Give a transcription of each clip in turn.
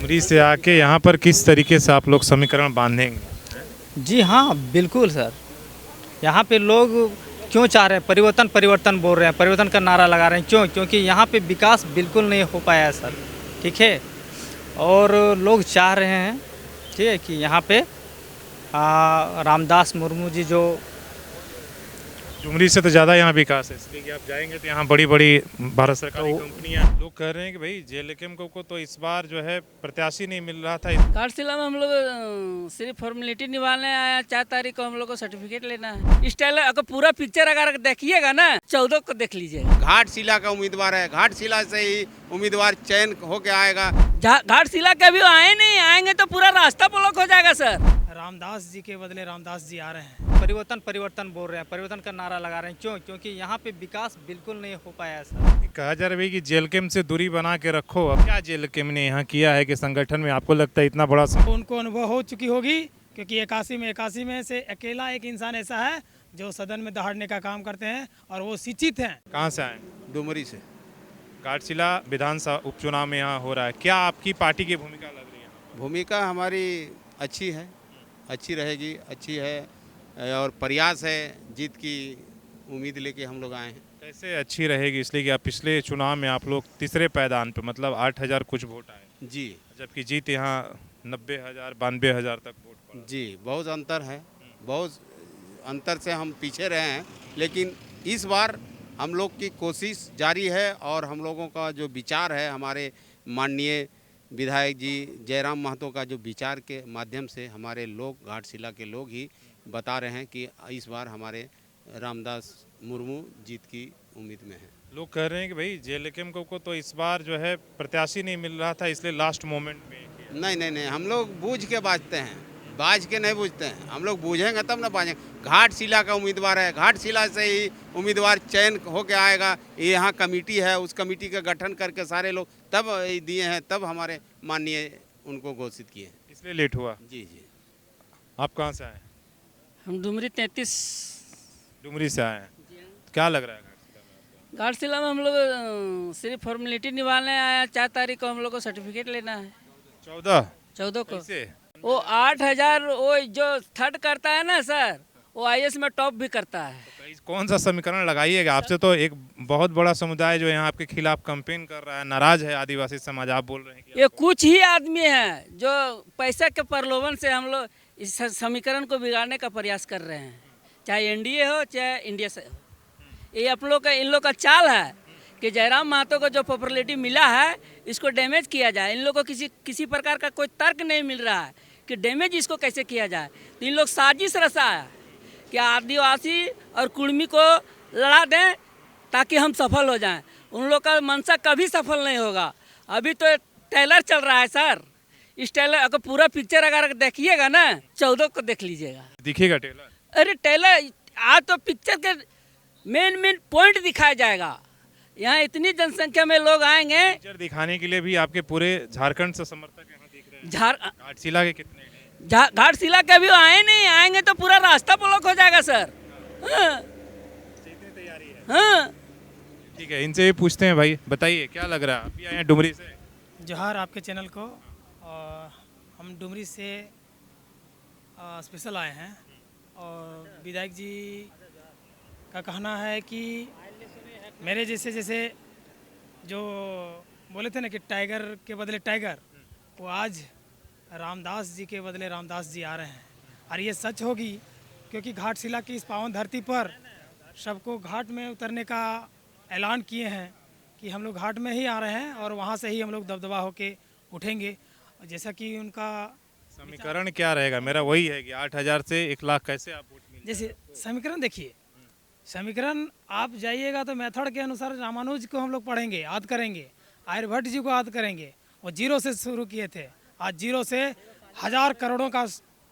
उमरी से आके यहाँ पर किस तरीके से आप लोग समीकरण बांधेंगे? जी हाँ, बिल्कुल सर। यहाँ पे लोग क्यों चाह रहे हैं परिवर्तन परिवर्तन बोल रहे हैं, परिवर्तन का नारा लगा रहे हैं, क्यों? क्योंकि यहाँ पे विकास बिल्कुल नहीं हो पाया है सर, ठीक है। और लोग चाह रहे हैं, ठीक है, कि यहाँ पे रामदास मुर्मू जी जो उमरी से तो ज़्यादा यहाँ विकास है, इसलिए कि आप जाएंगे तो यहाँ बड़ी बड़ी भारत सरकारी कंपनियाँ, लोग कह रहे हैं कि भाई जेएलएम को तो इस बार जो है प्रत्याशी नहीं मिल रहा था। घाटशिला में हम लोग सिर्फ फॉर्मेलिटी निभाने आया, 4 तारीख को हम लोग को सर्टिफिकेट लेना है। इस टाइम अगर पूरा पिक्चर अगर देखिएगा ना 14 को देख लीजिएगा। घाटशिला का उम्मीदवार है, घाटशिला से ही उम्मीदवार चयन होके आएगा। घाटशिला के अभी आए नहीं, आएंगे तो पूरा रास्ता ब्लॉक हो जाएगा सर। रामदास जी के बदले रामदास जी आ रहे हैं, परिवर्तन परिवर्तन बोल रहे हैं, परिवर्तन का नारा लगा रहे हैं, क्यों? क्योंकि यहाँ पे विकास बिल्कुल नहीं हो पाया है सर। कहा जा रहा है कि जेएलएम से दूरी बना के रखो। अब क्या जेएलएम ने यहाँ किया है कि संगठन में आपको लगता है इतना बड़ा उनको अनुभव हो चुकी होगी, क्योंकि 81 में से अकेला एक इंसान ऐसा है जो सदन में दहाड़ने का काम करते हैं और वो शिक्षित हैं। कहाँ से आए? डुमरी से। घाटशिला विधानसभा उपचुनाव में यहाँ हो रहा है, क्या आपकी पार्टी की भूमिका लग रही है? भूमिका हमारी अच्छी है, अच्छी रहेगी, अच्छी है और प्रयास है, जीत की उम्मीद लेके हम लोग आए हैं। कैसे अच्छी रहेगी? इसलिए कि आप पिछले चुनाव में आप लोग तीसरे पायदान पे मतलब 8,000 कुछ वोट आए जी, जबकि जीत यहाँ 90,000 92,000 तक वोट पड़ा। जी, बहुत अंतर है, बहुत अंतर से हम पीछे रहे हैं, लेकिन इस बार हम लोग की कोशिश जारी है और हम लोगों का जो विचार है, हमारे माननीय विधायक जी जयराम महतो का जो विचार के माध्यम से हमारे लोग, घाटशिला के लोग ही बता रहे हैं कि इस बार हमारे रामदास मुर्मू जीत की उम्मीद में है। लोग कह रहे हैं कि भाई जेएलएम को तो इस बार जो है प्रत्याशी नहीं मिल रहा था, इसलिए लास्ट मोमेंट में किया। नहीं, हम लोग बूझ के बाजते हैं, बाज के नहीं बूझते हैं। हम लोग बूझेंगे तब ना बाजेंगे। घाटशिला का उम्मीदवार है, घाटशिला से ही उम्मीदवार चयन होके आएगा। ये यहाँ कमेटी है, उस कमेटी का गठन करके सारे लोग तब दिए हैं, तब हमारे माननीय उनको घोषित किए हैं, इसलिए लेट हुआ। जी जी। आप कहाँ से आए? हम डुमरी 33 डुमरी से आए हैं, क्या लग रहा है घाटशिला में? घाटशिला में हम लोग सिर्फ फॉर्मेलिटी निभाने आया, 4 तारीख को हम लोग को सर्टिफिकेट लेना है। 14 को कैसे? वो 8,000 वो जो थर्ड करता है ना सर, वो आईएएस में टॉप भी करता है। कौन सा समीकरण लगाइएगा? आपसे तो एक बहुत बड़ा समुदाय जो यहाँ आपके खिलाफ कैंपेन कर रहा है, नाराज है आदिवासी समाज, आप बोल रहे हैं कि ये कुछ ही आदमी हैं जो पैसे के प्रलोभन से हम लोग इस समीकरण को बिगाड़ने का प्रयास कर रहे हैं, चाहे एनडीए हो चाहे इंडिया से हो। ये आप लोग का, इन लोग का चाल है कि जयराम महतो को जो पॉपुलैरिटी मिला है इसको डैमेज किया जाए। इन लोग को किसी प्रकार का कोई तर्क नहीं मिल रहा है कि डैमेज इसको कैसे किया जाए। तो इन लोग साजिश रचा है कि आदिवासी और कुर्मी को लड़ा दें ताकि हम सफल हो जाएं। उन लोग का मंशा कभी सफल नहीं होगा। अभी तो ट्रेलर चल रहा है सर, इस ट्रेलर अगर पूरा पिक्चर अगर देखिएगा ना 14 को देख लीजिएगा, दिखेगा ट्रेलर। अरे ट्रेलर आज तो पिक्चर के मेन पॉइंट दिखाया जाएगा। यहाँ इतनी जनसंख्या में लोग आएंगे। पिक्चर दिखाने के लिए भी आपके पूरे झारखंड से समर्थक यहाँ दिख रहे हैं। घाटशिला के कितने? घाटशिला के अभी आए नहीं, आएंगे तो पूरा रास्ता ब्लॉक हो जाएगा सर। हाँ। तैयारी है। हाँ। ठीक है, इनसे भी पूछते हैं। भाई बताइए क्या लग रहा है? अभी आए हैं डुमरी से। जोहार आपके चैनल को। और हम डुमरी से स्पेशल आए हैं और विधायक जी का कहना है कि मेरे जैसे जो बोले थे ना कि टाइगर के बदले टाइगर, वो आज रामदास जी के बदले रामदास जी आ रहे हैं। और ये सच होगी, क्योंकि घाटशिला की इस पावन धरती पर सबको घाट में उतरने का ऐलान किए हैं कि हम लोग घाट में ही आ रहे हैं और वहाँ से ही हम लोग दबदबा होके उठेंगे। जैसा कि उनका समीकरण क्या रहेगा? मेरा वही है कि 8,000 से 1 लाख कैसे आप वोट मिल जैसे समीकरण देखिए, समीकरण आप जाइएगा तो मेथड के अनुसार रामानुज को हम लोग पढ़ेंगे, याद करेंगे, आर्यभट्ट जी को याद करेंगे। वो जीरो से शुरू किए थे, आज जीरो से 1,000 करोड़ों का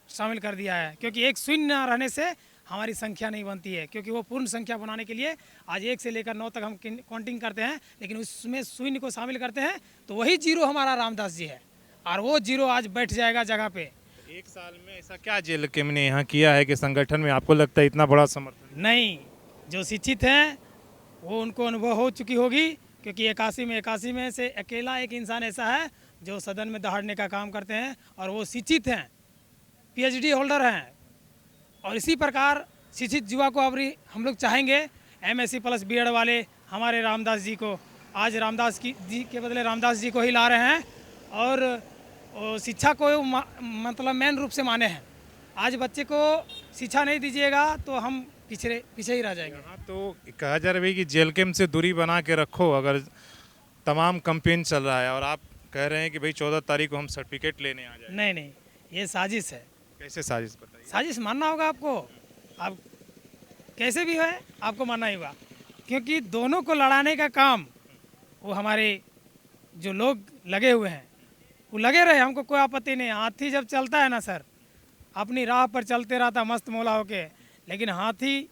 शामिल कर दिया है। क्योंकि एक शून्य रहने से हमारी संख्या नहीं बनती है, क्योंकि वो पूर्ण संख्या बनाने के लिए आज 1 से लेकर 9 तक हम काउंटिंग करते हैं, लेकिन उसमें शून्य को शामिल करते हैं तो वही जीरो हमारा रामदास जी है। और वो जीरो आज बैठ जाएगा जगह पे। 1 साल में ऐसा क्या जेएलएम ने यहाँ किया है कि संगठन में आपको लगता है इतना बड़ा समर्थन? नहीं, जो शिक्षित हैं वो उनको अनुभव हो चुकी होगी, क्योंकि 81 में से अकेला एक इंसान ऐसा है जो सदन में दहाड़ने का काम करते हैं और वो शिक्षित हैं, पीएचडी होल्डर हैं। और इसी प्रकार शिक्षित युवा को अभी हम लोग चाहेंगे एमएससी प्लस बीएड वाले हमारे रामदास जी को, आज रामदास जी के बदले रामदास जी को ही ला रहे हैं और शिक्षा को मतलब मेन रूप से माने हैं। आज बच्चे को शिक्षा नहीं दीजिएगा तो हम पीछे ही रह जाएंगे। हाँ, तो कहा जा रहा है कि जेल कैम्प से दूरी बना के रखो, अगर तमाम कैंपेन चल रहा है और आप कह रहे हैं कि भाई 14 तारीख को हम सर्टिफिकेट लेने आ जाए। नहीं नहीं, ये साजिश है। कैसे साजिश बताइए? साजिश मानना होगा आपको, आप कैसे भी है आपको मानना ही होगा, क्योंकि दोनों को लड़ाने का काम वो हमारे जो लोग लगे हुए हैं वो लगे रहे, हमको कोई आपत्ति नहीं। हाथी जब चलता है ना सर, अपनी राह पर चलते रहता मस्त मौला होके, लेकिन हाथी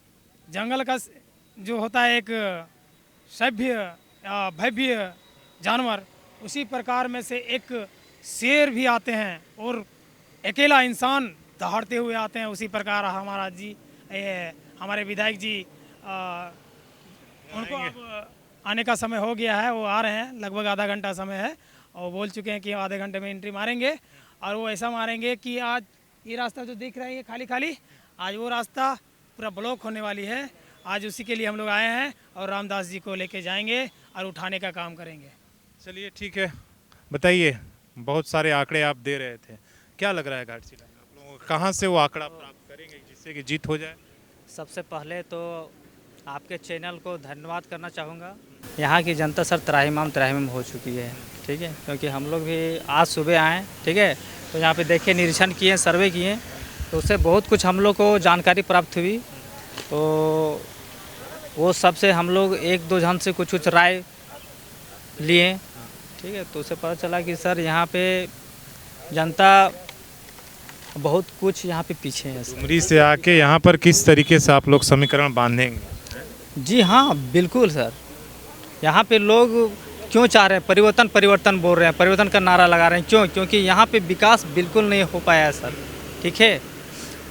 जंगल का जो होता है एक सभ्य भव्य जानवर, उसी प्रकार में से एक शेर भी आते हैं और अकेला इंसान दहाड़ते हुए आते हैं। उसी प्रकार हमारा जी हमारे विधायक जी उनको अब आने का समय हो गया है, वो आ रहे हैं, लगभग आधा घंटा समय है और बोल चुके हैं कि आधे घंटे में एंट्री मारेंगे। और वो ऐसा मारेंगे कि आज ये रास्ता जो दिख रहा है ये खाली खाली, आज वो रास्ता पूरा ब्लॉक होने वाली है। आज उसी के लिए हम लोग आए हैं और रामदास जी को लेके जाएंगे और उठाने का काम करेंगे। चलिए ठीक है, बताइए, बहुत सारे आंकड़े आप दे रहे थे, क्या लग रहा है घाटशिला में आप लोगों को, कहाँ से वो आंकड़ा प्राप्त करेंगे जिससे कि जीत हो जाए? सबसे पहले तो आपके चैनल को धन्यवाद करना चाहूँगा। यहाँ की जनता सर त्राहिमाम हो चुकी है, ठीक है, क्योंकि हम लोग भी आज सुबह आए, ठीक है, तो यहाँ पे देखे, निरीक्षण किए, सर्वे किए, तो उससे बहुत कुछ हम लोग को जानकारी प्राप्त हुई। तो वो सबसे हम लोग एक दो जन से कुछ राय लिए, ठीक है, तो उससे पता चला कि सर यहाँ पे जनता बहुत कुछ यहाँ पे पीछे है। डुमरी से आके यहाँ पर किस तरीके से आप लोग समीकरण बांधेंगे? जी हाँ, बिल्कुल सर, यहाँ पे लोग क्यों चाह रहे हैं परिवर्तन, परिवर्तन बोल रहे हैं, परिवर्तन का नारा लगा रहे हैं, क्यों? क्योंकि यहाँ पे विकास बिल्कुल नहीं हो पाया है सर, ठीक है,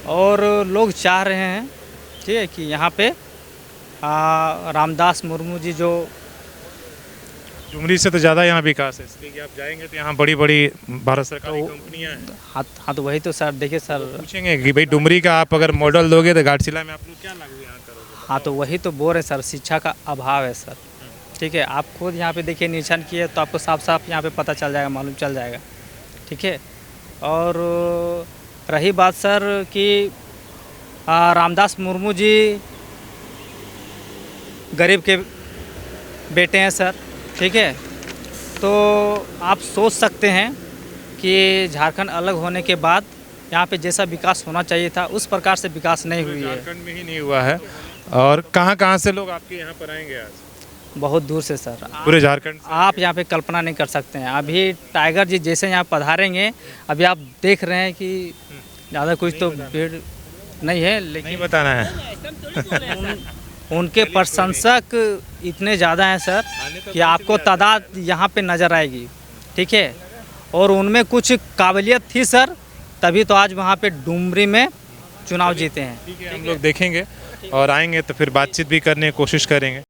और लोग चाह रहे हैं, ठीक है, कि यहाँ पे रामदास मुर्मू जी जो डुमरी से तो ज़्यादा यहाँ विकास है, इसलिए कि आप जाएंगे तो यहाँ बड़ी बड़ी भारत सरकारी कंपनियाँ हैं। हाँ तो वही तो सर, देखिए सर, पूछेंगे कि भाई डुमरी का आप अगर मॉडल दोगे तो घाटशिला में आप लोग क्या लागू यहाँ करोगे? हाँ तो वही तो बोल रहे सर, शिक्षा का अभाव है सर, ठीक है, आप खुद यहाँ पे देखिए, निरीक्षण किए तो आपको साफ साफ यहाँ पे पता चल जाएगा, मालूम चल जाएगा, ठीक है। और रही बात सर कि रामदास मुर्मू जी गरीब के बेटे हैं सर, ठीक है, तो आप सोच सकते हैं कि झारखंड अलग होने के बाद यहाँ पे जैसा विकास होना चाहिए था उस प्रकार से विकास नहीं हुई है। झारखंड में ही नहीं हुआ है। और कहाँ से लोग आपके यहाँ पर आएंगे आज? बहुत दूर से सर, पूरे झारखंड से? आप यहाँ पे कल्पना नहीं कर सकते हैं। अभी टाइगर जी जैसे यहाँ पधारेंगे, अभी आप देख रहे हैं कि ज़्यादा कुछ तो भीड़ नहीं है, नहीं लेकिन बताना है। उनके प्रशंसक इतने ज़्यादा हैं सर कि आपको तादाद यहाँ पे नज़र आएगी, ठीक है, और उनमें कुछ काबिलियत थी सर, तभी तो आज वहाँ पे डुमरी में चुनाव जीते हैं। ठीक है, हम लोग देखेंगे और आएंगे तो फिर बातचीत भी करने की कोशिश करेंगे।